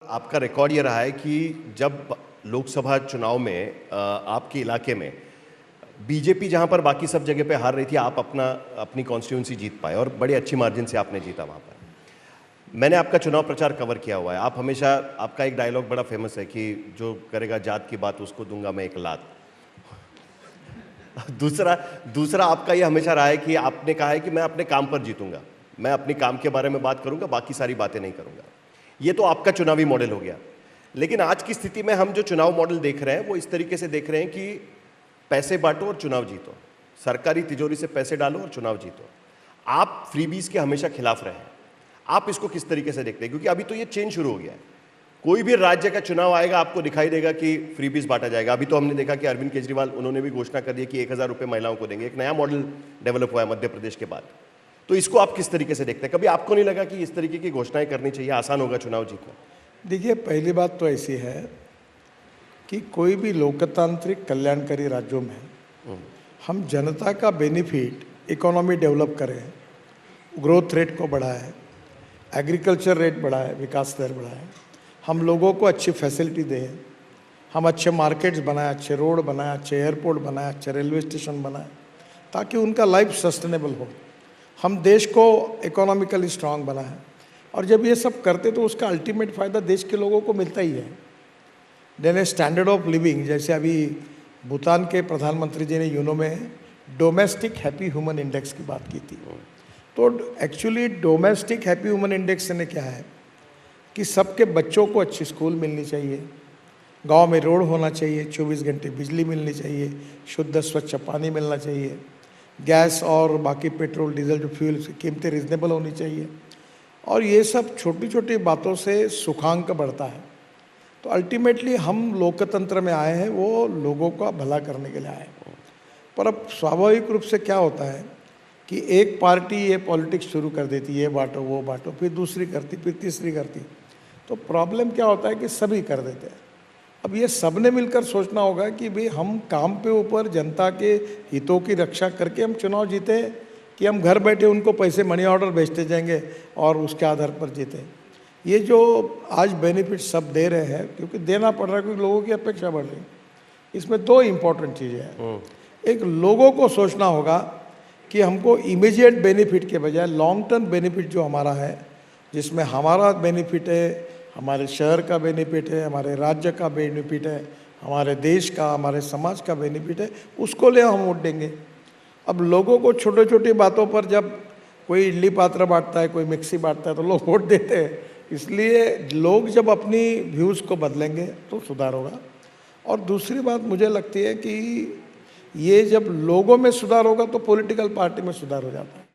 आपका रिकॉर्ड ये रहा है कि जब लोकसभा चुनाव में आपके इलाके में बीजेपी जहां पर बाकी सब जगह पे हार रही थी, आप अपनी कॉन्स्टिट्यूंसी जीत पाए और बड़े अच्छी मार्जिन से आपने जीता वहां पर। मैंने आपका चुनाव प्रचार कवर किया हुआ है। आप हमेशा, आपका एक डायलॉग बड़ा फेमस है कि जो करेगा जात की बात उसको दूंगा मैं एक लात। दूसरा आपका ये हमेशा रहा है कि आपने कहा है कि मैं अपने काम पर जीतूंगा, मैं अपने काम के बारे में बात करूंगा, बाकी सारी बातें नहीं करूंगा। ये तो आपका चुनावी मॉडल हो गया। लेकिन आज की स्थिति में हम जो चुनाव मॉडल देख रहे हैं वो इस तरीके से देख रहे हैं कि पैसे बांटो और चुनाव जीतो, सरकारी तिजोरी से पैसे डालो और चुनाव जीतो। आप फ्रीबीज के हमेशा खिलाफ रहे हैं। आप इसको किस तरीके से देखते हैं? क्योंकि अभी तो ये चेंज शुरू हो गया है। कोई भी राज्य का चुनाव आएगा, आपको दिखाई देगा कि फ्रीबीज बांटा जाएगा। अभी तो हमने देखा कि अरविंद केजरीवाल, उन्होंने भी घोषणा कर दी कि 1000 रुपये महिलाओं को देंगे। एक नया मॉडल डेवलप हुआ है मध्य प्रदेश के बाद। तो इसको आप किस तरीके से देखते हैं? कभी आपको नहीं लगा कि इस तरीके की घोषणाएं करनी चाहिए, आसान होगा चुनाव जीतना? देखिए, पहली बात तो ऐसी है कि कोई भी लोकतांत्रिक कल्याणकारी राज्यों में हम जनता का बेनिफिट, इकोनॉमी डेवलप करें, ग्रोथ रेट को बढ़ाएं, एग्रीकल्चर रेट बढ़ाएं, विकास दर बढ़ाएं, हम लोगों को अच्छी फैसिलिटी दें, हम अच्छे मार्केट्स बनाएं, अच्छे रोड बनाएं, अच्छे एयरपोर्ट बनाएं, अच्छे रेलवे स्टेशन बनाएं, ताकि उनका लाइफ सस्टेनेबल हो, हम देश को इकोनॉमिकली स्ट्रांग बनाएं। और जब ये सब करते तो उसका अल्टीमेट फ़ायदा देश के लोगों को मिलता ही है। देन स्टैंडर्ड ऑफ लिविंग, जैसे अभी भूटान के प्रधानमंत्री जी ने यूनो में डोमेस्टिक हैप्पी ह्यूमन इंडेक्स की बात की थी। तो actually domestic happy human index ने क्या है कि सबके बच्चों को अच्छी स्कूल मिलनी चाहिए, गांव में रोड होना चाहिए, 24 घंटे बिजली मिलनी चाहिए, शुद्ध स्वच्छ पानी मिलना चाहिए, गैस और बाकी पेट्रोल डीजल जो फ्यूल की कीमतें रिजनेबल होनी चाहिए। और ये सब छोटी छोटी बातों से सुखांक बढ़ता है। तो अल्टीमेटली हम लोकतंत्र में आए हैं, वो लोगों का भला करने के लिए आए हैं। पर अब स्वाभाविक रूप से क्या होता है कि एक पार्टी ये पॉलिटिक्स शुरू कर देती है, ये बांटो वो बांटो, फिर दूसरी करती, फिर तीसरी करती। तो प्रॉब्लम क्या होता है कि सभी कर देते हैं। अब ये सबने मिलकर सोचना होगा कि भाई हम काम पे ऊपर जनता के हितों की रक्षा करके हम चुनाव जीते, कि हम घर बैठे उनको पैसे मनी ऑर्डर भेजते जाएंगे और उसके आधार पर जीते। ये जो आज बेनिफिट सब दे रहे हैं, क्योंकि देना पड़ रहा है, क्योंकि लोगों की अपेक्षा बढ़ रही है। इसमें दो इम्पॉर्टेंट चीज़ें हैं। एक, लोगों को सोचना होगा कि हमको इमीडिएट बेनिफिट के बजाय लॉन्ग टर्म बेनिफिट जो हमारा है, जिसमें हमारा बेनिफिट है, हमारे शहर का बेनिफिट है, हमारे राज्य का बेनिफिट है, हमारे देश का, हमारे समाज का बेनिफिट है, उसको ले हम वोट देंगे। अब लोगों को छोटे छोटी बातों पर, जब कोई इडली पात्र बांटता है, कोई मिक्सी बांटता है, तो लोग वोट देते हैं। इसलिए लोग जब अपनी व्यूज़ को बदलेंगे तो सुधार होगा। और दूसरी बात मुझे लगती है कि ये जब लोगों में सुधार होगा तो पॉलिटिकल पार्टी में सुधार हो जाता है।